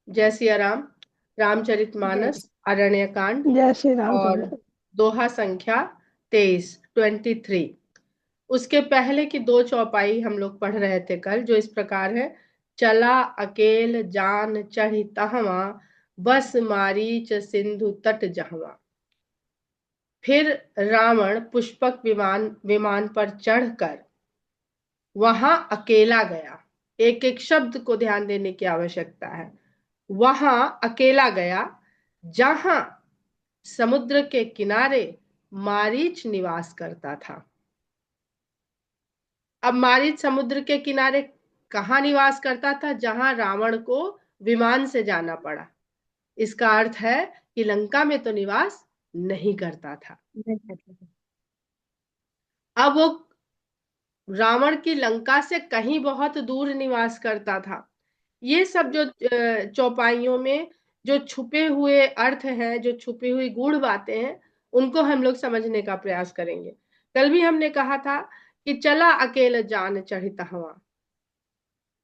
जय सिया राम। जय रामचरितमानस अरण्यकांड जय श्री राम और प्रभु। दोहा संख्या 23। उसके पहले की दो चौपाई हम लोग पढ़ रहे थे कल, जो इस प्रकार है। चला अकेल जान चढ़ी तहवा, बस मारीच सिंधु तट जहवा। फिर रावण पुष्पक विमान विमान पर चढ़कर वहां अकेला गया। एक एक शब्द को ध्यान देने की आवश्यकता है। वहां अकेला गया जहां समुद्र के किनारे मारीच निवास करता था। अब मारीच समुद्र के किनारे कहाँ निवास करता था? जहां रावण को विमान से जाना पड़ा। इसका अर्थ है कि लंका में तो निवास नहीं करता था। अब वो रावण की लंका से कहीं बहुत दूर निवास करता था। ये सब जो चौपाइयों में जो छुपे हुए अर्थ हैं, जो छुपी हुई गूढ़ बातें हैं, उनको हम लोग समझने का प्रयास करेंगे। कल भी हमने कहा था कि चला अकेले जान चढ़ी तहवा।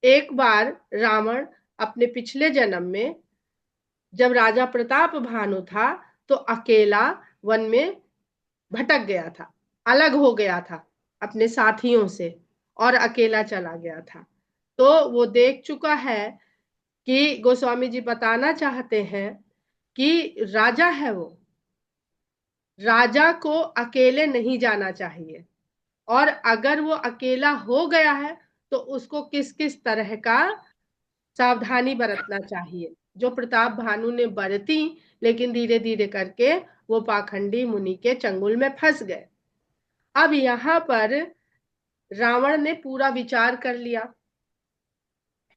एक बार रावण अपने पिछले जन्म में, जब राजा प्रताप भानु था, तो अकेला वन में भटक गया था, अलग हो गया था अपने साथियों से और अकेला चला गया था। तो वो देख चुका है कि गोस्वामी जी बताना चाहते हैं कि राजा है वो, राजा को अकेले नहीं जाना चाहिए। और अगर वो अकेला हो गया है तो उसको किस किस तरह का सावधानी बरतना चाहिए, जो प्रताप भानु ने बरती। लेकिन धीरे धीरे करके वो पाखंडी मुनि के चंगुल में फंस गए। अब यहाँ पर रावण ने पूरा विचार कर लिया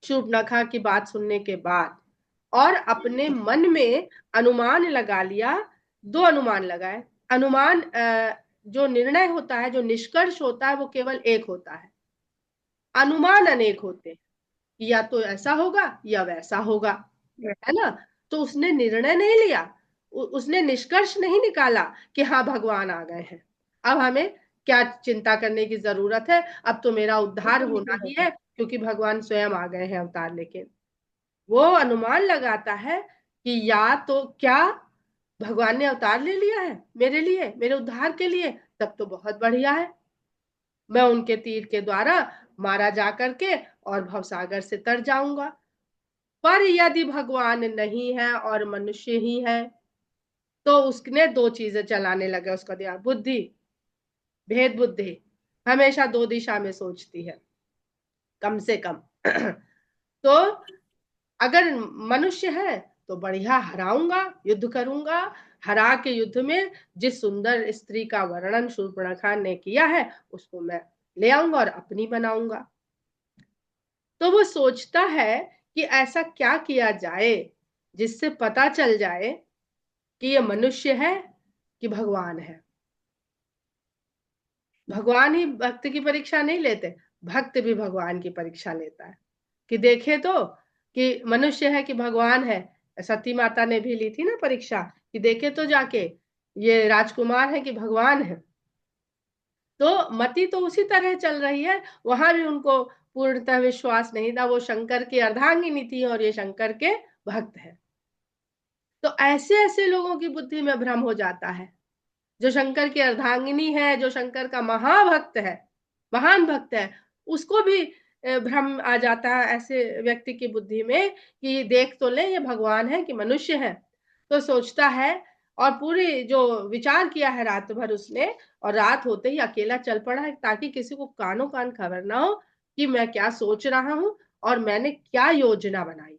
शूर्पणखा की बात सुनने के बाद, और अपने मन में अनुमान लगा लिया। दो अनुमान लगाए। अनुमान जो निर्णय होता है, जो निष्कर्ष होता है, वो केवल एक होता है। अनुमान अनेक होते हैं, या तो ऐसा होगा या वैसा होगा, है ना। तो उसने निर्णय नहीं लिया, उसने निष्कर्ष नहीं निकाला कि हाँ भगवान आ गए हैं, अब हमें क्या चिंता करने की जरूरत है, अब तो मेरा उद्धार होना ही है क्योंकि भगवान स्वयं आ गए हैं अवतार लेके। वो अनुमान लगाता है कि या तो क्या भगवान ने अवतार ले लिया है मेरे लिए, मेरे उद्धार के लिए, तब तो बहुत बढ़िया है। मैं उनके तीर के द्वारा मारा जा करके और भवसागर से तर जाऊंगा। पर यदि भगवान नहीं है और मनुष्य ही है, तो उसने दो चीजें चलाने लगे उसका दिमाग। बुद्धि, भेद बुद्धि हमेशा दो दिशा में सोचती है, कम से कम। तो अगर मनुष्य है तो बढ़िया हराऊंगा, युद्ध करूंगा। हरा के युद्ध में जिस सुंदर स्त्री का वर्णन शूर्पणखा ने किया है, उसको मैं ले आऊंगा और अपनी बनाऊंगा। तो वो सोचता है कि ऐसा क्या किया जाए जिससे पता चल जाए कि ये मनुष्य है कि भगवान है। भगवान ही भक्त की परीक्षा नहीं लेते, भक्त भी भगवान की परीक्षा लेता है कि देखे तो कि मनुष्य है कि भगवान है। सती माता ने भी ली थी ना परीक्षा कि देखे तो जाके ये राजकुमार है कि भगवान है। तो मति तो उसी तरह चल रही है। वहां भी उनको पूर्णतः विश्वास नहीं था। वो शंकर की अर्धांगिनी थी और ये शंकर के भक्त है। तो ऐसे ऐसे लोगों की बुद्धि में भ्रम हो जाता है। जो शंकर की अर्धांगिनी है, जो शंकर का महाभक्त है, महान भक्त है, उसको भी भ्रम आ जाता है ऐसे व्यक्ति की बुद्धि में कि देख तो ले ये भगवान है कि मनुष्य है। तो सोचता है, और पूरी जो विचार किया है रात भर उसने, और रात होते ही अकेला चल पड़ा है ताकि किसी को कानो कान खबर ना हो कि मैं क्या सोच रहा हूं और मैंने क्या योजना बनाई।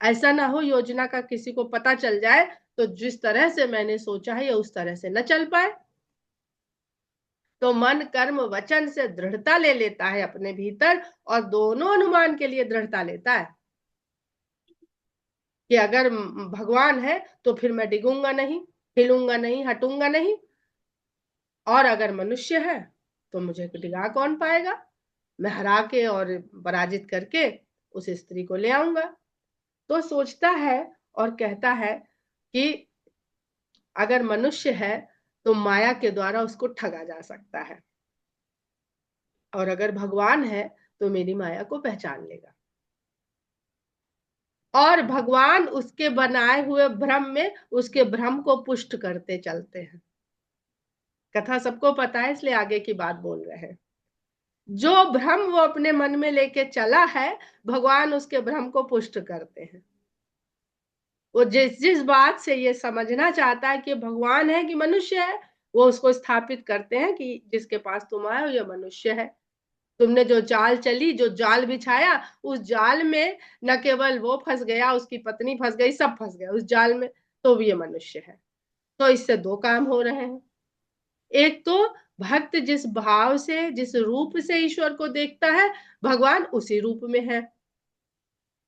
ऐसा ना हो योजना का किसी को पता चल जाए तो जिस तरह से मैंने सोचा है ये उस तरह से न चल पाए। तो मन कर्म वचन से दृढ़ता ले लेता है अपने भीतर, और दोनों अनुमान के लिए दृढ़ता लेता है कि अगर भगवान है तो फिर मैं डिगूंगा नहीं, हिलूंगा नहीं, हटूंगा नहीं। और अगर मनुष्य है तो मुझे डिगा कौन पाएगा। मैं हरा के और पराजित करके उस स्त्री को ले आऊंगा। तो सोचता है और कहता है कि अगर मनुष्य है तो माया के द्वारा उसको ठगा जा सकता है, और अगर भगवान है तो मेरी माया को पहचान लेगा। और भगवान उसके बनाए हुए भ्रम में उसके भ्रम को पुष्ट करते चलते हैं। कथा सबको पता है, इसलिए आगे की बात बोल रहे हैं। जो भ्रम वो अपने मन में लेके चला है, भगवान उसके भ्रम को पुष्ट करते हैं। वो जिस जिस बात से ये समझना चाहता है कि भगवान है कि मनुष्य है, वो उसको स्थापित करते हैं कि जिसके पास तुम आए हो ये मनुष्य है। तुमने जो चाल चली, जो जाल बिछाया, उस जाल में न केवल वो फंस गया, उसकी पत्नी फंस गई, सब फंस गया उस जाल में, तो भी ये मनुष्य है। तो इससे दो काम हो रहे हैं। एक तो भक्त जिस भाव से, जिस रूप से ईश्वर को देखता है, भगवान उसी रूप में है।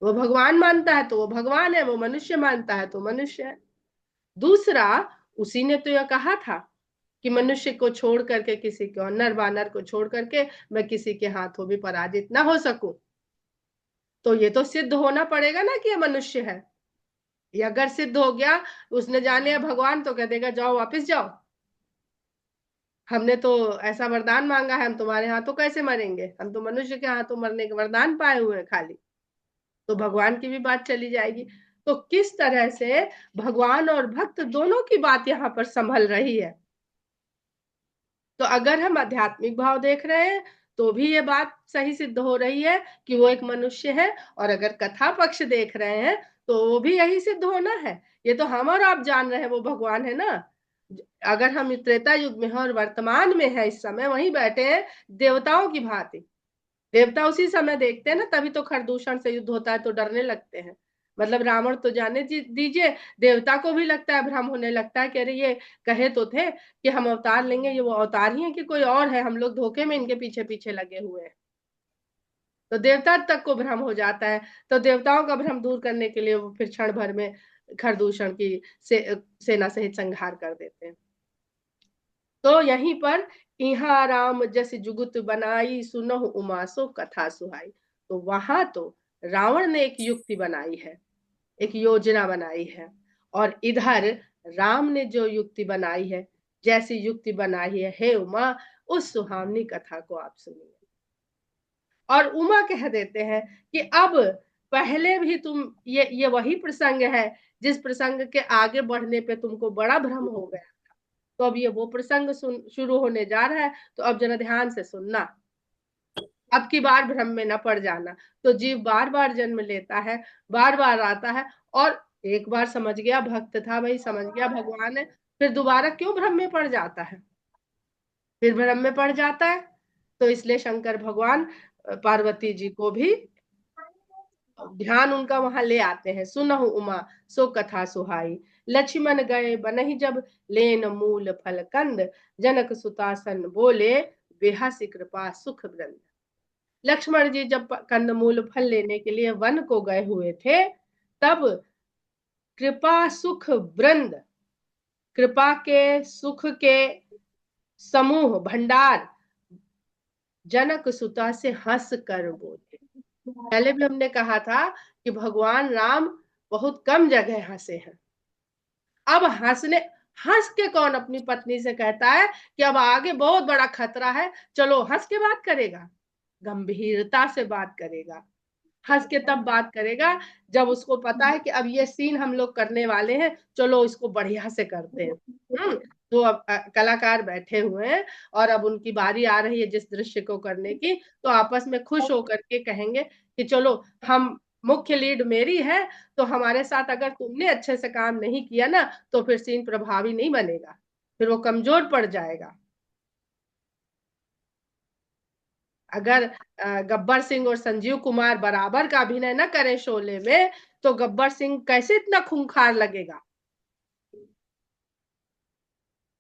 वो भगवान मानता है तो वो भगवान है, वो मनुष्य मानता है तो मनुष्य है। दूसरा, उसी ने तो यह कहा था कि मनुष्य को छोड़ करके, किसी को, नर वानर को छोड़ करके मैं किसी के हाथों भी पराजित ना हो सकूं। तो ये तो सिद्ध होना पड़ेगा ना कि ये मनुष्य है। ये अगर सिद्ध हो गया, उसने जान लिया भगवान, तो कह देगा जाओ वापिस जाओ, हमने तो ऐसा वरदान मांगा है, हम तुम्हारे हाथों कैसे मरेंगे, हम तो मनुष्य के हाथों मरने के वरदान पाए हुए हैं खाली। तो भगवान की भी बात चली जाएगी। तो किस तरह से भगवान और भक्त दोनों की बात यहाँ पर संभल रही है। तो अगर हम आध्यात्मिक भाव देख रहे हैं तो भी ये बात सही सिद्ध हो रही है कि वो एक मनुष्य है, और अगर कथा पक्ष देख रहे हैं तो वो भी यही सिद्ध होना है। ये तो हम और आप जान रहे हैं वो भगवान है ना। अगर हम त्रेता युग में हैं और वर्तमान में है, इस समय वहीं बैठे हैं देवताओं की भांति। देवता उसी समय देखते हैं ना, तभी तो खरदूषण से युद्ध होता है तो डरने लगते हैं। मतलब रावण तो जाने दीजिए, देवता को भी लगता है, भ्रम होने लगता है कि अरे ये कहे तो थे कि हम अवतार लेंगे, ये वो अवतार ही है कि कोई और है, हम लोग धोखे में इनके पीछे पीछे लगे हुए हैं। तो देवता तक को भ्रम हो जाता है। तो देवताओं का भ्रम दूर करने के लिए वो फिर क्षण भर में खरदूषण की सेना सहित संहार कर देते हैं। तो यहीं पर इहा राम जस जुगुत बनाई, सुनहु उमा सो कथा सुहाई। तो वहां तो रावण ने एक युक्ति बनाई है, एक योजना बनाई है, और इधर राम ने जो युक्ति बनाई है, जैसी युक्ति बनाई है, हे उमा उस सुहावनी कथा को आप सुनिए। और उमा कह देते हैं कि अब पहले भी तुम ये वही प्रसंग है जिस प्रसंग के आगे बढ़ने पे तुमको बड़ा भ्रम हो गया। तो अब ये वो प्रसंग शुरू होने जा रहा है, तो अब जरा ध्यान से सुनना, अब की बार भ्रम में न पड़ जाना। तो जीव बार बार जन्म लेता है, बार बार आता है, और एक बार समझ गया भक्त था भाई, समझ गया भगवान है, फिर दोबारा क्यों भ्रम में पड़ जाता है, फिर भ्रम में पड़ जाता है। तो इसलिए शंकर भगवान पार्वती जी को भी ध्यान उनका वहां ले आते हैं। सुनहु उमा सो कथा सुहाई, लक्ष्मण गए बनहि जब लेन मूल फल कंद, जनक सुतासन बोले बेहसी कृपा सुख वृंद। लक्ष्मण जी जब कंदमूल फल लेने के लिए वन को गए हुए थे, तब कृपा सुख वृंद, कृपा के, सुख के समूह भंडार जनक सुता से हंस कर बोले। पहले भी हमने कहा था कि भगवान राम बहुत कम जगह हंसे हैं। अब हंस के कौन अपनी पत्नी से कहता है कि अब आगे बहुत बड़ा खतरा है, चलो हंस के बात करेगा, गंभीरता से बात करेगा। हंस के तब बात करेगा जब उसको पता है कि अब ये सीन हम लोग करने वाले हैं, चलो इसको बढ़िया से करते हैं। तो अब कलाकार बैठे हुए हैं और अब उनकी बारी आ रही है जिस दृश्य को करने की, तो आपस में खुश होकर के कहेंगे कि चलो हम, मुख्य लीड मेरी है, तो हमारे साथ अगर तुमने अच्छे से काम नहीं किया ना, तो फिर सीन प्रभावी नहीं बनेगा, फिर वो कमजोर पड़ जाएगा। अगर गब्बर सिंह और संजीव कुमार बराबर का अभिनय न करें शोले में, तो गब्बर सिंह कैसे इतना खूंखार लगेगा।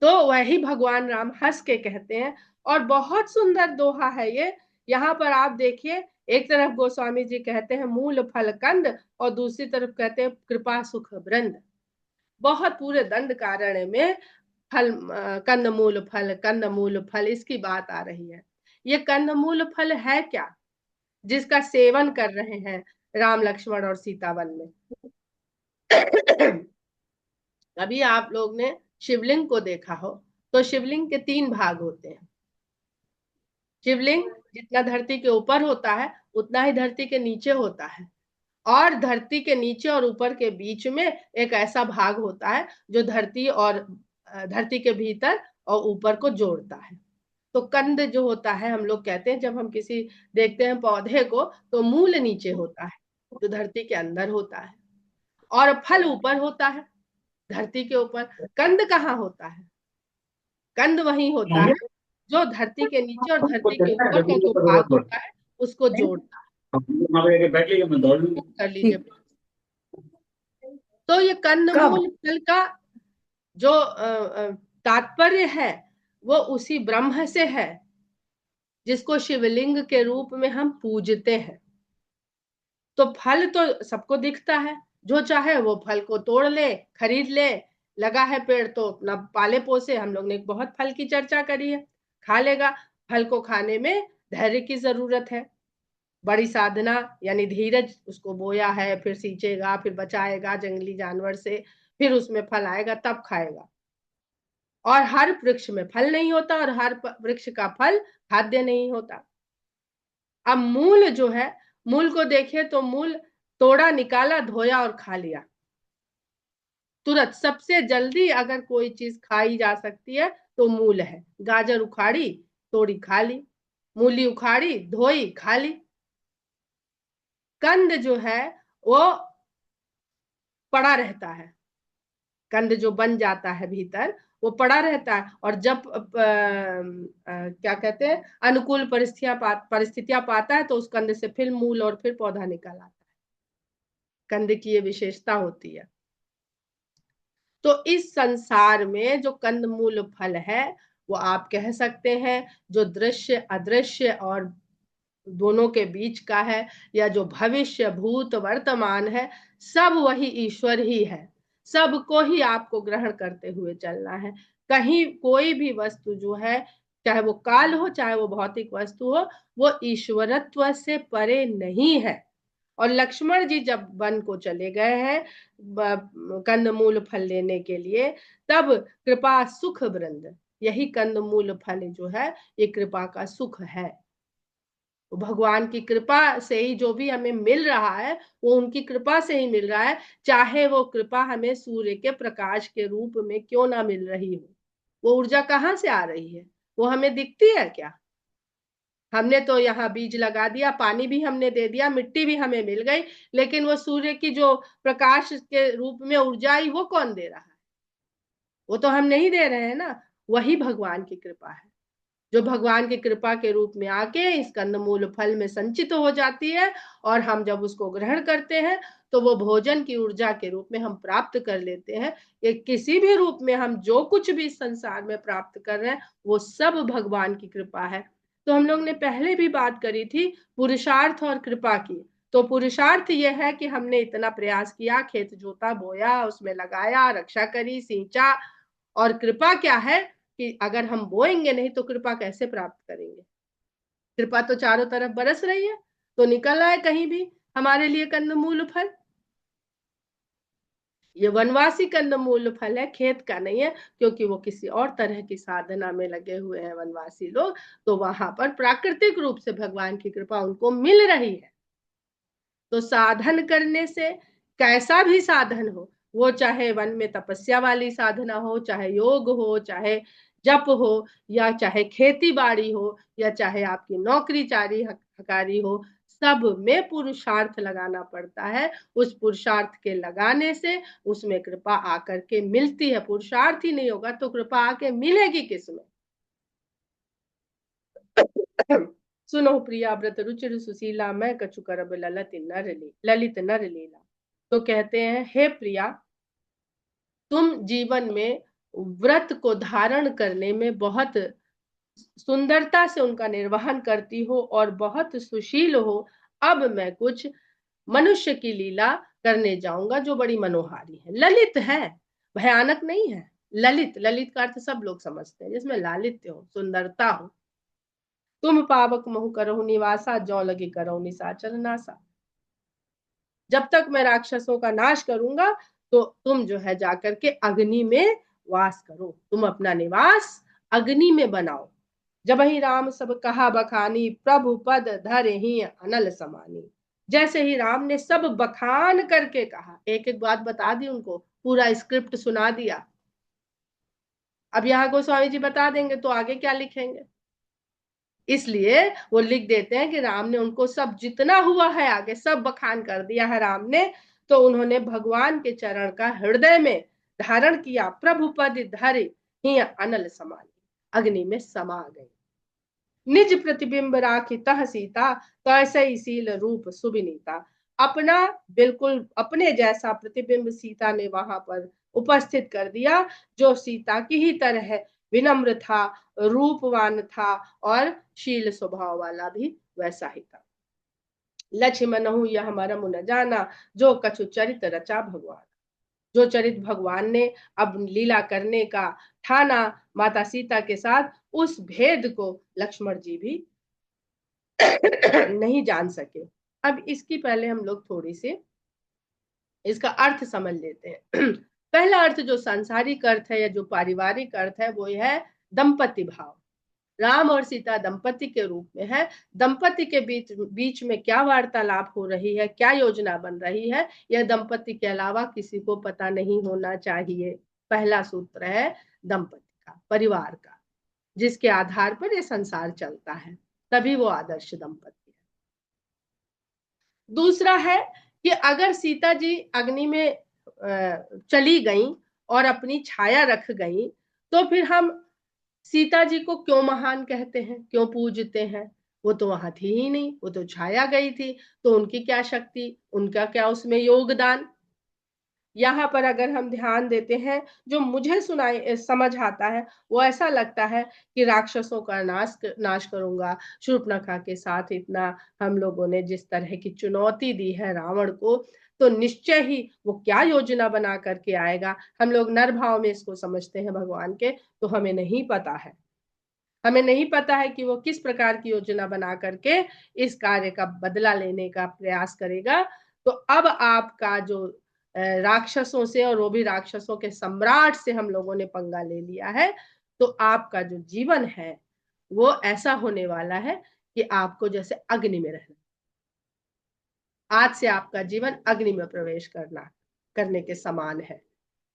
तो वही भगवान राम हंस के कहते हैं, और बहुत सुंदर दोहा है ये। यहाँ पर आप देखिए, एक तरफ गोस्वामी जी कहते हैं मूल फल कंद, और दूसरी तरफ कहते हैं कृपा सुख वृंद। बहुत पूरे दंड कारण्य में फल, कंद मूल फल इसकी बात आ रही है। ये कंद मूल फल है क्या, जिसका सेवन कर रहे हैं राम लक्ष्मण और सीता वन में। अभी आप लोग ने शिवलिंग को देखा हो, तो शिवलिंग के तीन भाग होते हैं। शिवलिंग जितना धरती के ऊपर होता है उतना ही धरती के नीचे होता है, और धरती के नीचे और ऊपर के बीच में एक ऐसा भाग होता है जो धरती के भीतर और ऊपर को जोड़ता है। तो कंद जो होता है, हम लोग कहते हैं जब हम किसी देखते हैं पौधे को, तो मूल नीचे होता है जो धरती के अंदर होता है, और फल ऊपर होता है धरती के ऊपर। कंद कहाँ होता है? कंद वही होता है जो धरती के नीचे और धरती के ऊपर का जो भाग होता है उसको जोड़ता है। कर लीजिए। तो ये कंदमूल फल का जो तात्पर्य है वो उसी ब्रह्म से है जिसको शिवलिंग के रूप में हम पूजते हैं। तो फल तो सबको दिखता है, जो चाहे वो फल को तोड़ ले, खरीद ले, लगा है पेड़ तो अपना पाले पोसे। हम लोग ने बहुत फल की चर्चा करी है, खा लेगा। फल को खाने में धैर्य की जरूरत है, बड़ी साधना यानी धीरज। उसको बोया है, फिर सींचेगा, फिर बचाएगा जंगली जानवर से, फिर उसमें फल आएगा तब खाएगा। और हर वृक्ष में फल नहीं होता और हर वृक्ष का फल खाद्य नहीं होता। अब मूल जो है, मूल को देखे तो मूल तोड़ा, निकाला, धोया और खा लिया तुरंत। सबसे जल्दी अगर कोई चीज खाई जा सकती है तो मूल है। गाजर उखाड़ी, तोड़ी, खा ली। मूली उखाड़ी, धोई, खा ली। कंद जो है वो पड़ा रहता है। कंद जो बन जाता है भीतर वो पड़ा रहता है, और जब क्या कहते हैं, अनुकूल परिस्थितियां पाता है तो उस कंद से फिर मूल और फिर पौधा निकल आता है। कंद की ये विशेषता होती है। तो इस संसार में जो कंदमूल फल है वो आप कह सकते हैं जो दृश्य अदृश्य और दोनों के बीच का है, या जो भविष्य भूत वर्तमान है, सब वही ईश्वर ही है। सबको ही आपको ग्रहण करते हुए चलना है। कहीं कोई भी वस्तु जो है, चाहे वो काल हो चाहे वो भौतिक वस्तु हो, वो ईश्वरत्व से परे नहीं है। और लक्ष्मण जी जब वन को चले गए हैं कंदमूल फल लेने के लिए, तब कृपा सुख वृंद, यही कंदमूल फल जो है ये कृपा का सुख है। तो भगवान की कृपा से ही जो भी हमें मिल रहा है वो उनकी कृपा से ही मिल रहा है, चाहे वो कृपा हमें सूर्य के प्रकाश के रूप में क्यों ना मिल रही हो। वो ऊर्जा कहाँ से आ रही है? वो हमें दिखती है क्या? हमने तो यहाँ बीज लगा दिया, पानी भी हमने दे दिया, मिट्टी भी हमें मिल गई, लेकिन वो सूर्य की जो प्रकाश के रूप में ऊर्जा आई वो कौन दे रहा है? वो तो हम नहीं दे रहे हैं ना। वही भगवान की कृपा है जो भगवान की कृपा के रूप में आके इस कंदमूल फल में संचित हो जाती है, और हम जब उसको ग्रहण करते हैं तो वो भोजन की ऊर्जा के रूप में हम प्राप्त कर लेते हैं। ये किसी भी रूप में हम जो कुछ भी इस संसार में प्राप्त कर रहे हैं वो सब भगवान की कृपा है। तो हम लोग ने पहले भी बात करी थी पुरुषार्थ और कृपा की। तो पुरुषार्थ ये है कि हमने इतना प्रयास किया, खेत जोता, बोया, उसमें लगाया, रक्षा करी, सींचा। और कृपा क्या है कि अगर हम बोएंगे नहीं तो कृपा कैसे प्राप्त करेंगे? कृपा तो चारों तरफ बरस रही है, तो निकल आए कहीं भी हमारे लिए कंदमूल फल। ये वनवासी कंदमूल फल है, खेत का नहीं है, क्योंकि वो किसी और तरह की साधना में लगे हुए हैं वनवासी लोग। तो वहां पर प्राकृतिक रूप से भगवान की कृपा उनको मिल रही है। तो साधन करने से, कैसा भी साधन हो, वो चाहे वन में तपस्या वाली साधना हो, चाहे योग हो, चाहे जप हो, या चाहे खेती बाड़ी हो, या चाहे आपकी नौकरी चारी हकारी हो, सब में पुरुषार्थ लगाना पड़ता है। उस पुरुषार्थ के लगाने से उसमें कृपा आकर के मिलती है। पुरुषार्थ ही नहीं होगा तो कृपा आके मिलेगी किसमें? सुनो प्रिया व्रत रुचिर सुशीला, मैं कछु करब ललित नर लीला। तो कहते हैं, हे प्रिया, तुम जीवन में व्रत को धारण करने में बहुत सुंदरता से उनका निर्वहन करती हो और बहुत सुशील हो। अब मैं कुछ मनुष्य की लीला करने जाऊंगा जो बड़ी मनोहारी है, ललित है, भयानक नहीं है। ललित, ललित का अर्थ सब लोग समझते हैं जिसमें लालित्य हो, सुंदरता हो। तुम पावक महु करहु निवासा, जौ लगे करहु निशाचर नासा। जब तक मैं राक्षसों का नाश करूंगा तो तुम जो है जाकर के अग्नि में वास करो, तुम अपना निवास अग्नि में बनाओ। जब ही राम सब कहा बखानी, प्रभु पद धर ही अनल समानी। जैसे ही राम ने सब बखान करके कहा, एक एक बात बता दी उनको, पूरा स्क्रिप्ट सुना दिया। अब यहाँ गोस्वामी जी बता देंगे तो आगे क्या लिखेंगे, इसलिए वो लिख देते हैं कि राम ने उनको सब जितना हुआ है आगे सब बखान कर दिया है राम ने। तो उन्होंने भगवान के चरण का हृदय में धारण किया, प्रभु पद धरि ही अनल समानी, अग्नि में समा गई। निज प्रतिबिंब राखी तह सीता, तैसे सील रूप सुबिनीता। अपना बिल्कुल अपने जैसा प्रतिबिंब सीता ने वहां पर उपस्थित कर दिया, जो सीता की ही तरह विनम्र था, रूपवान था और शील स्वभाव वाला भी वैसा ही था। लक्ष्मण यह मरम न जाना, जो कछु चरित रचा भगवान। जो चरित भगवान ने अब लीला करने का ठाना माता सीता के साथ, उस भेद को लक्ष्मण जी भी नहीं जान सके। अब इसकी पहले हम लोग थोड़ी सी इसका अर्थ समझ लेते हैं। पहला अर्थ जो सांसारिक अर्थ है या जो पारिवारिक अर्थ है वो है दंपति भाव। राम और सीता दंपति के रूप में है। दंपति के बीच बीच में क्या वार्तालाप हो रही है, क्या योजना बन रही है, यह दंपति के अलावा किसी को पता नहीं होना चाहिए। पहला सूत्र है दंपति का, परिवार का, जिसके आधार पर यह संसार चलता है, तभी वो आदर्श दंपति है। दूसरा है कि अगर सीता जी अग्नि में चली गई और अपनी छाया रख गई, तो फिर हम सीता जी को क्यों महान कहते हैं, क्यों पूजते हैं? वो तो वहां थी ही नहीं, वो तो छाया गई थी, तो उनकी क्या शक्ति, उनका क्या उसमें योगदान? यहाँ पर अगर हम ध्यान देते हैं, जो मुझे सुनाई समझ आता है, वो ऐसा लगता है कि राक्षसों का नाश करूंगा। शूर्पणखा के साथ इतना हम लोगों ने जिस तरह की चुनौती दी है रावण को, तो निश्चय ही वो क्या योजना बना करके आएगा। हम लोग नर भाव में इसको समझते हैं भगवान के, तो हमें नहीं पता है, हमें नहीं पता है कि वो किस प्रकार की योजना बना करके इस कार्य का बदला लेने का प्रयास करेगा। तो अब आपका जो राक्षसों से, और वो भी राक्षसों के सम्राट से हम लोगों ने पंगा ले लिया है, तो आपका जो जीवन है वो ऐसा होने वाला है कि आपको जैसे अग्नि में रहना। आज से आपका जीवन अग्नि में प्रवेश करने के समान है।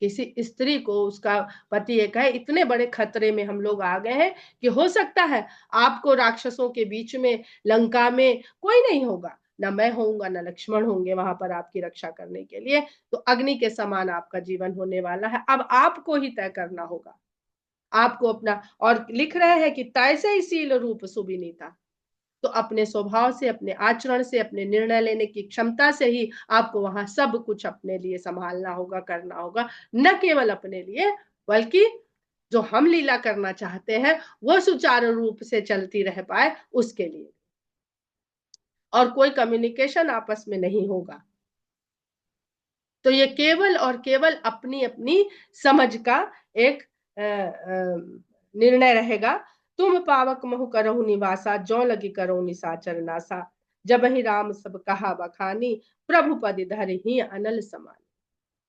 किसी स्त्री को उसका पति एक है, इतने बड़े खतरे में हम लोग आ गए हैं कि हो सकता है आपको राक्षसों के बीच में, लंका में कोई नहीं होगा, ना मैं होऊंगा ना लक्ष्मण होंगे वहां पर आपकी रक्षा करने के लिए। तो अग्नि के समान आपका जीवन होने वाला है। अब आपको ही तय करना होगा, आपको अपना, और लिख रहे हैं कि तैसे ही शील रूप सुबिनीता। तो अपने स्वभाव से, अपने आचरण से, अपने निर्णय लेने की क्षमता से ही आपको वहां सब कुछ अपने लिए संभालना होगा, करना होगा। न केवल अपने लिए, बल्कि जो हम लीला करना चाहते हैं वो सुचारू रूप से चलती रह पाए उसके लिए। और कोई कम्युनिकेशन आपस में नहीं होगा। तो ये केवल और केवल अपनी अपनी समझ का एक निर्णय रहेगा। तुम पावक महु करहु निवासा, जो लगी करो निशाचर नासा। जब ही राम सब कहा बखानी, प्रभु पद धर ही अनल समानी।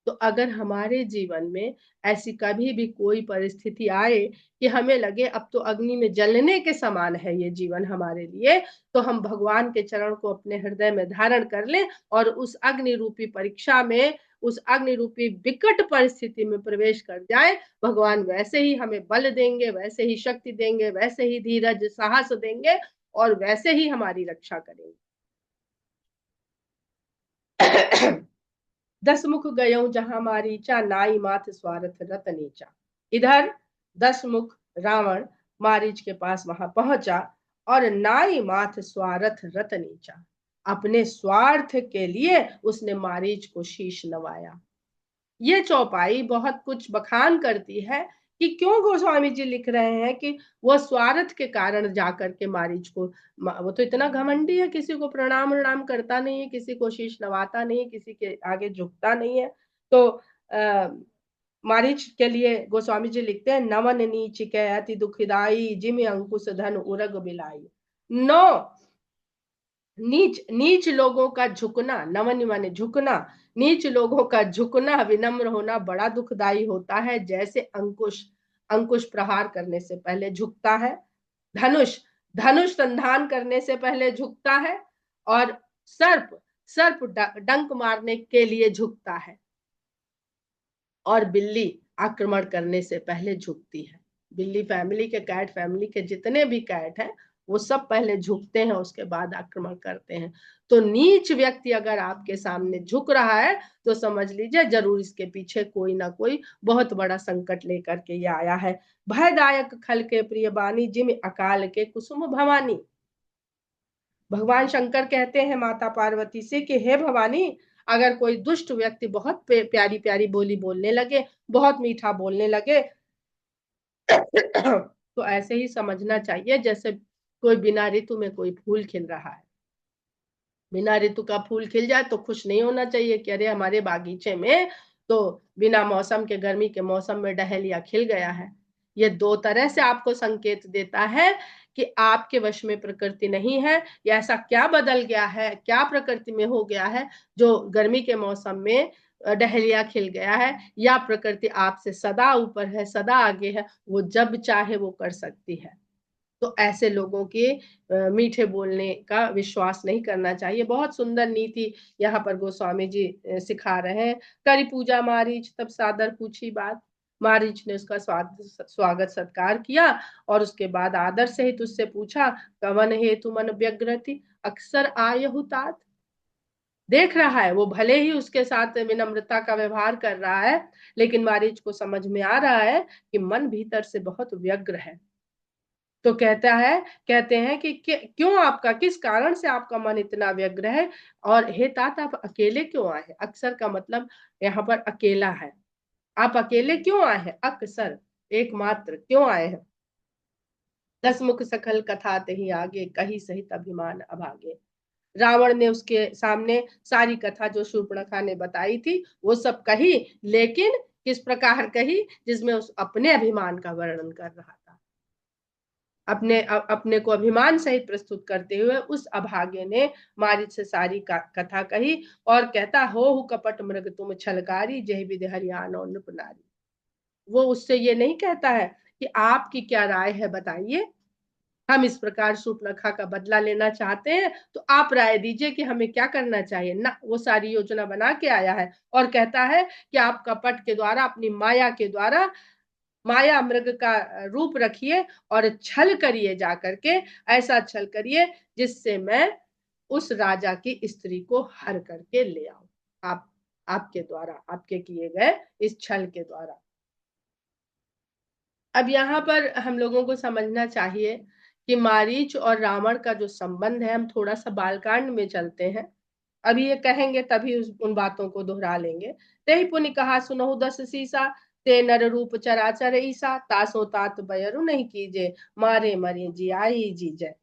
तो अगर हमारे जीवन में ऐसी कभी भी कोई परिस्थिति आए कि हमें लगे अब तो अग्नि में जलने के समान है ये जीवन हमारे लिए, तो हम भगवान के चरण को अपने हृदय में धारण कर लें और उस अग्नि रूपी परीक्षा में, उस अग्नि रूपी विकट परिस्थिति में प्रवेश कर जाए। भगवान वैसे ही हमें बल देंगे, वैसे ही शक्ति देंगे, वैसे ही धीरज साहस देंगे और वैसे ही हमारी रक्षा करेंगे। दस मुख गयो जहां मारीचा, नाई माथ स्वार्थ रत नीचा। इधर दस मुख रावण मारीच के पास वहां पहुंचा और नाई माथ स्वार्थ रत नीचा, अपने स्वार्थ के लिए उसने मारीच को शीश नवाया। ये चौपाई बहुत कुछ बखान करती है कि क्यों गोस्वामी जी लिख रहे हैं कि वो स्वार्थ के कारण जाकर के मारीच को, वो तो इतना घमंडी है, किसी को प्रणाम प्रणाम करता नहीं है, किसी को शीश नवाता नहीं है, किसी के आगे झुकता नहीं है। तो मारीच के लिए गोस्वामी जी लिखते हैं, नवन नीच के अति दुखदाई, जिम अंकुश धन उरग बिलाई। नौ नीच नीच लोगों का झुकना, नवन माने झुकना, नीच लोगों का झुकना, विनम्र होना बड़ा दुखदाई होता है। जैसे अंकुश, अंकुश प्रहार करने से पहले झुकता है, धनुष धनुष संधान करने से पहले झुकता है, और सर्प सर्प डंक मारने के लिए झुकता है और बिल्ली आक्रमण करने से पहले झुकती है। बिल्ली फैमिली के, कैट फैमिली के जितने भी कैट हैं वो सब पहले झुकते हैं, उसके बाद आक्रमण करते हैं। तो नीच व्यक्ति अगर आपके सामने झुक रहा है तो समझ लीजिए जरूर इसके पीछे कोई ना कोई बहुत बड़ा संकट लेकर के ये आया है। भयदायक खल के प्रिय बानी, जिम अकाल के कुसुम भवानी। भगवान शंकर कहते हैं माता पार्वती से कि हे भवानी, अगर कोई दुष्ट व्यक्ति बहुत प्यारी प्यारी बोली बोलने लगे, बहुत मीठा बोलने लगे तो ऐसे ही समझना चाहिए जैसे कोई बिना ऋतु में कोई फूल खिल रहा है। बिना ऋतु का फूल खिल जाए तो खुश नहीं होना चाहिए कि अरे हमारे बागीचे में तो बिना मौसम के, गर्मी के मौसम में डहेलिया खिल गया है। ये दो तरह से आपको संकेत देता है कि आपके वश में प्रकृति नहीं है, या ऐसा क्या बदल गया है, क्या प्रकृति में हो गया है जो गर्मी के मौसम में डहेलिया खिल गया है, या प्रकृति आपसे सदा ऊपर है, सदा आगे है, वो जब चाहे वो कर सकती है। तो ऐसे लोगों के मीठे बोलने का विश्वास नहीं करना चाहिए। बहुत सुंदर नीति यहाँ पर गोस्वामी जी सिखा रहे हैं। करी पूजा मारीच तब सादर पूछी बात। मारीच ने उसका स्वागत सत्कार किया और उसके बाद आदर सहित उससे पूछा, कवन हेतु मन व्यग्रति अक्सर आयहु तात। देख रहा है वो भले ही उसके साथ विनम्रता का व्यवहार कर रहा है, लेकिन मारीच को समझ में आ रहा है कि मन भीतर से बहुत व्यग्र है। तो कहते हैं कि क्यों, आपका किस कारण से आपका मन इतना व्यग्र है, और हे तात आप अकेले क्यों आए हैं। अक्सर का मतलब यहाँ पर अकेला है। आप अकेले क्यों आए हैं, अक्सर एकमात्र क्यों आए हैं। दस मुख सखल कथा ही आगे, कही सहित अभिमान अभागे। रावण ने उसके सामने सारी कथा जो शूर्पणखा ने बताई थी वो सब कही, लेकिन किस प्रकार कही, जिसमें उस अपने अभिमान का वर्णन कर रहा था। अपने को अभिमान सहित प्रस्तुत करते हुए उस अभागे ने मारीच से सारी कथा कही और कहता, हो कपट मृग तुम छलकारी, जय विधि हरियाण और नृप नारी। वो उससे ये नहीं कहता है कि आपकी क्या राय है बताइए, हम इस प्रकार शूर्पणखा का बदला लेना चाहते हैं तो आप राय दीजिए कि हमें क्या करना चाहिए ना। वो सारी योजना बना के आया है और कहता है कि आप कपट के द्वारा, अपनी माया के द्वारा, माया मृग का रूप रखिए और छल करिए, जाकर के ऐसा छल करिए जिससे मैं उस राजा की स्त्री को हर करके ले आऊं, आपके द्वारा, आपके किए गए इस छल के द्वारा। अब यहाँ पर हम लोगों को समझना चाहिए कि मारीच और रावण का जो संबंध है, हम थोड़ा सा बालकांड में चलते हैं। अभी ये कहेंगे तभी उन बातों को दोहरा लेंगे। ते पुनि कहा सुनहु दस सीसा, ते नर रूप चराचर ईसा, तासो तात बयरु नहीं कीजे, मारे मरे जियाई जीजय।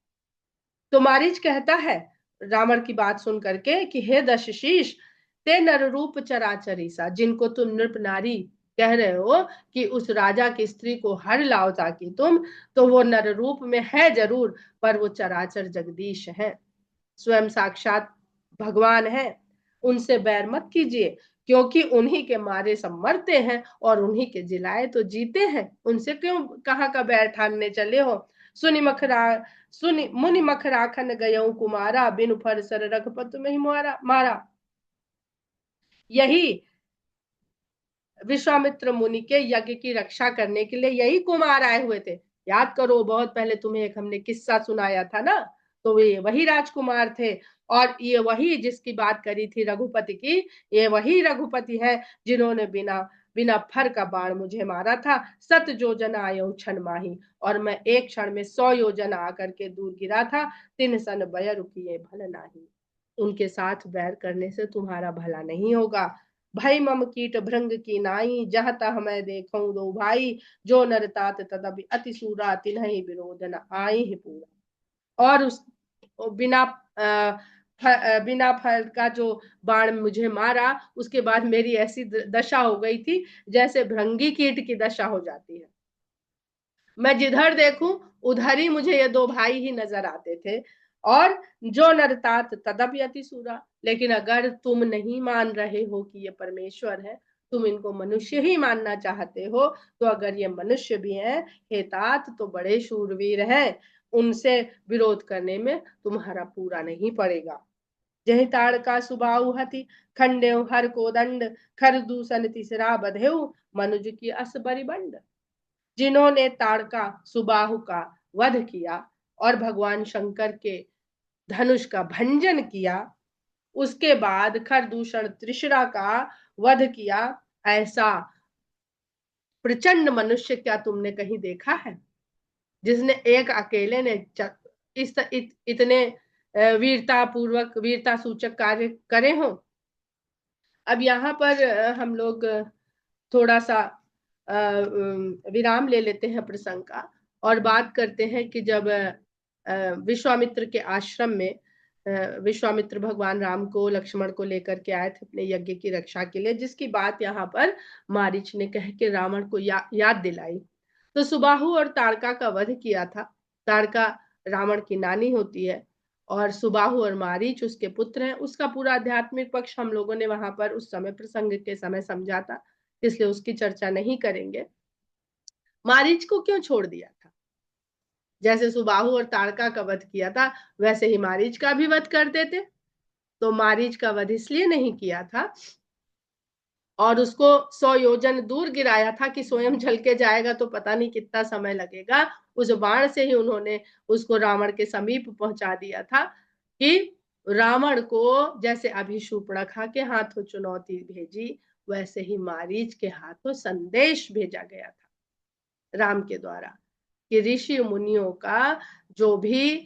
तो मारीच कहता है रावण की बात सुन करके कि हे दशशीष, ते नर रूप चराचर ईसा, जिनको तुम नृप नारी कह रहे हो कि उस राजा की स्त्री को हर लाओ ताकि तुम, तो वो नर रूप में है जरूर, पर वो चराचर जगदीश है, स्वयं साक्षात भगवान है। उनसे बैर मत कीजिए, क्योंकि उन्हीं के मारे सब मरते हैं और उन्हीं के जिलाए तो जीते हैं। उनसे क्यों कहाँ का बैर ठानने चले हो। सुनि मखरा सुनि मुनि मख राखन गयऊ कुमारा, बिनु फर सर रघुपत में ही मारा। यही विश्वामित्र मुनि के यज्ञ की रक्षा करने के लिए यही कुमार आए हुए थे। याद करो, बहुत पहले तुम्हें एक हमने किस्सा सुनाया था ना, तो ये वही राजकुमार थे, और ये वही जिसकी बात करी थी रघुपति की, ये वही रघुपति है जिन्होंने बिना बिना फर का बाण मुझे मारा था। 7 योजन आयो क्षण माही, और मैं एक क्षण में 100 योजन आकर के दूर गिरा था। 3 सन बय रुकिए भल नाही। उनके साथ बैर करने से तुम्हारा भला नहीं होगा। भय मम कीट भृंग की नाई, जह तह मैं देखूं दो भाई, जो नर तात तदपि अति सूरा, तिन्हि विरोध न आई ही पूरा। और उस बिना बिना फल का जो बाण मुझे मारा, उसके बाद मेरी ऐसी दशा हो गई थी जैसे भृंगी कीट की दशा हो जाती है। मैं जिधर देखूं उधर ही मुझे ये 2 भाई ही नजर आते थे। और जो नरतात तदप यति सूरा, लेकिन अगर तुम नहीं मान रहे हो कि ये परमेश्वर है, तुम इनको मनुष्य ही मानना चाहते हो, तो अगर ये मनुष्य भी हैं, हे तात तो बड़े शूरवीर हैं, उनसे विरोध करने में तुम्हारा पूरा नहीं पड़ेगा। जहि ताड़का सुबाहु हति खंडेउ हर को दंड खर दूषण तीसरा बधेउ मनुज की अस बरिबंड। जिन्होंने ताड़का सुबाहु का वध किया और भगवान शंकर के धनुष का भंजन किया, उसके बाद खरदूषण त्रिशरा का वध किया, ऐसा प्रचंड मनुष्य क्या तुमने कहीं देखा है जिसने एक अकेले ने इतने वीरता पूर्वक वीरता सूचक कार्य करे हो। अब यहाँ पर हम लोग थोड़ा सा विराम ले लेते हैं प्रसंग का और बात करते हैं कि जब विश्वामित्र के आश्रम में विश्वामित्र भगवान राम को लक्ष्मण को लेकर के आए थे अपने यज्ञ की रक्षा के लिए, जिसकी बात यहाँ पर मारीच ने कह के रावण को याद दिलाई। तो सुबाहु और ताड़का का वध किया था। ताड़का रावण की नानी होती है और सुबाहु और मारीच उसके पुत्र हैं। उसका पूरा आध्यात्मिक पक्ष हम लोगों ने वहां पर उस समय प्रसंग के समय समझा था, इसलिए उसकी चर्चा नहीं करेंगे। मारीच को क्यों छोड़ दिया था? जैसे सुबाहु और ताड़का का वध किया था वैसे ही मारीच का भी वध कर देते। तो मारीच का वध इसलिए नहीं किया था और उसको 100 योजन दूर गिराया था कि स्वयं जल के जाएगा तो पता नहीं कितना समय लगेगा। उस बाण से ही उन्होंने उसको रावण के समीप पहुंचा दिया था कि रावण को जैसे अभी शूर्पणखा के हाथों चुनौती भेजी, वैसे ही मारीच के हाथों संदेश भेजा गया था राम के द्वारा कि ऋषि मुनियों का जो भी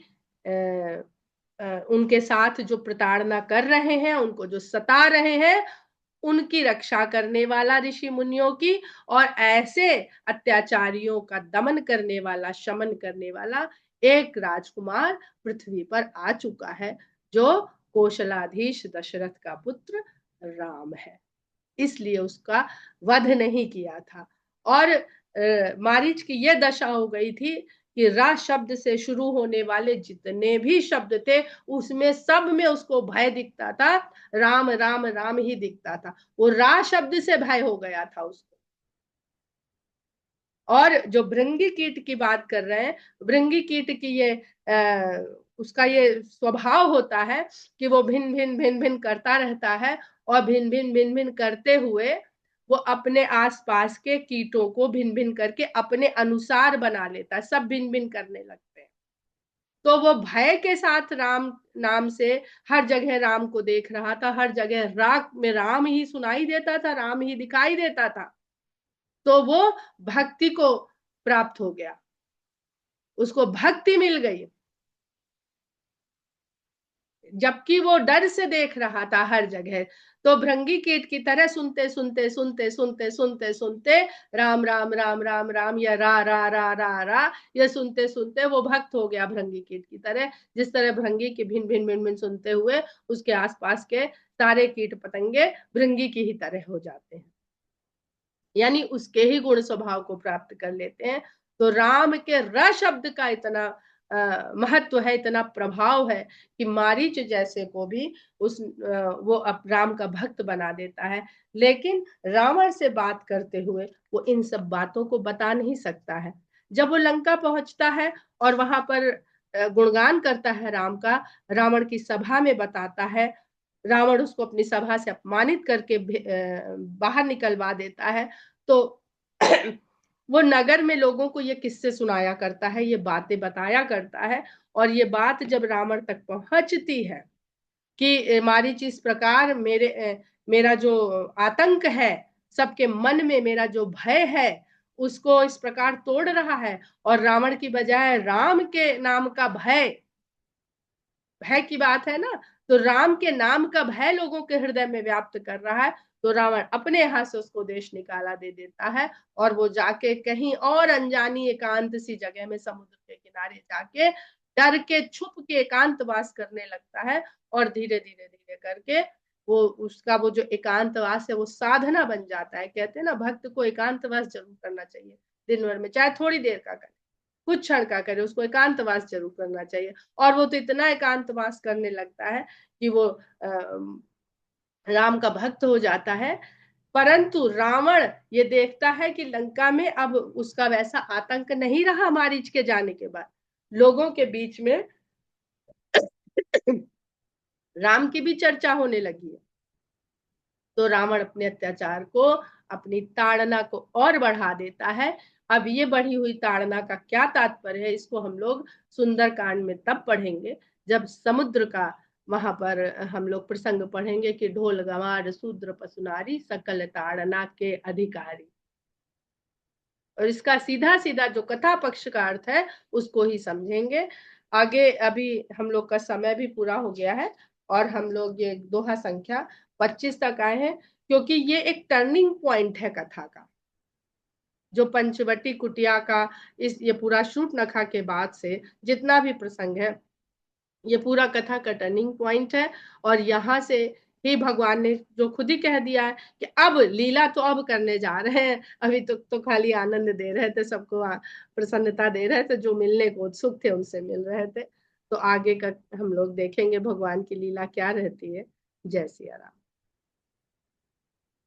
उनके साथ जो प्रताड़ना कर रहे हैं, उनको जो सता रहे हैं, उनकी रक्षा करने वाला ऋषि मुनियों की, और ऐसे अत्याचारियों का दमन करने वाला, शमन करने वाला एक राजकुमार पृथ्वी पर आ चुका है जो कौशलाधीश दशरथ का पुत्र राम है। इसलिए उसका वध नहीं किया था। और मारीच की यह दशा हो गई थी कि रा शब्द से शुरू होने वाले जितने भी शब्द थे उसमें सब में उसको भय दिखता था, राम राम राम ही दिखता था। वो रा शब्द से भय हो गया था उसको। और जो भृंगी कीट की बात कर रहे हैं, भृंगी कीट की ये उसका ये स्वभाव होता है कि वो भिन्न भिन्न भिन्न भिन्न करता रहता है और भिन्न भिन्न भिन्न भिन्न करते हुए वो अपने आसपास के कीटों को भिन्न भिन्न करके अपने अनुसार बना लेता है, सब भिन्न भिन्न करने लगते हैं। तो वो भय के साथ राम नाम से हर जगह राम को देख रहा था, हर जगह राग में राम ही सुनाई देता था, राम ही दिखाई देता था। तो वो भक्ति को प्राप्त हो गया, उसको भक्ति मिल गई, जबकि वो डर से देख रहा था हर जगह। तो भृंगी कीट की तरह सुनते सुनते सुनते सुनते सुनते सुनते राम राम राम राम राम या रा रा रा रा रा ये सुनते सुनते वो भक्त हो गया भृंगी कीट की तरह। जिस तरह भृंगी की भिन भिन भिन भिन सुनते हुए उसके आसपास के सारे कीट पतंगे भृंगी की ही तरह हो जाते हैं, यानी उसके ही गुण स्वभाव को प्राप्त कर लेते हैं। तो राम के र शब्द का इतना महत्व है, इतना प्रभाव है कि मारीच जैसे को भी वो राम का भक्त बना देता है। लेकिन रावण से बात करते हुए वो इन सब बातों को बता नहीं सकता है। जब वो लंका पहुंचता है और वहां पर गुणगान करता है राम का, रावण की सभा में बताता है, रावण उसको अपनी सभा से अपमानित करके बाहर निकलवा देता है। तो वो नगर में लोगों को ये किस्से सुनाया करता है, ये बातें बताया करता है। और ये बात जब रावण तक पहुंचती है कि मारीच इस प्रकार मेरा जो आतंक है, सबके मन में मेरा जो भय है उसको इस प्रकार तोड़ रहा है, और रावण की बजाय राम के नाम का भय, भय की बात है ना, तो राम के नाम का भय लोगों के हृदय में व्याप्त कर रहा है। तो रावण अपने हाथ से उसको देश निकाला दे देता है और वो जाके कहीं और अनजानी एकांत सी जगह में समुद्र के किनारे जाके डर के छुप के एकांतवास करने लगता है। और धीरे धीरे धीरे करके वो उसका वो जो एकांतवास है वो साधना बन जाता है। कहते हैं ना, भक्त को एकांतवास जरूर करना चाहिए दिन भर में, चाहे थोड़ी देर का करे, कुछ क्षण का करे, उसको एकांतवास जरूर करना चाहिए। और वो तो इतना एकांतवास करने लगता है कि वो राम का भक्त हो जाता है। परंतु रावण ये देखता है कि लंका में अब उसका वैसा आतंक नहीं रहा मारीच के जाने के बाद। लोगों के बीच में राम की भी चर्चा होने लगी है। तो रावण अपने अत्याचार को, अपनी ताड़ना को और बढ़ा देता है। अब ये बढ़ी हुई ताड़ना का क्या तात्पर्य है, इसको हम लोग सुंदरकांड में तब पढ़ेंगे जब समुद्र का वहां पर हम लोग प्रसंग पढ़ेंगे कि ढोल गंवार शूद्र पसुनारी सकल ताड़ना के अधिकारी। और इसका सीधा सीधा जो कथा पक्ष का अर्थ है उसको ही समझेंगे आगे। अभी हम लोग का समय भी पूरा हो गया है और हम लोग ये दोहा संख्या 25 तक आए हैं, क्योंकि ये एक टर्निंग पॉइंट है कथा का। जो पंचवटी कुटिया का इस ये पूरा शूर्पणखा के बाद से जितना भी प्रसंग है, ये पूरा कथा का टर्निंग पॉइंट है। और यहाँ से ही भगवान ने जो खुद ही कह दिया है कि अब लीला तो अब करने जा रहे हैं, अभी तो खाली आनंद दे रहे थे सबको, प्रसन्नता दे रहे थे, जो मिलने को उत्सुक थे उनसे मिल रहे थे। तो आगे का हम लोग देखेंगे भगवान की लीला क्या रहती है। जय सिया राम।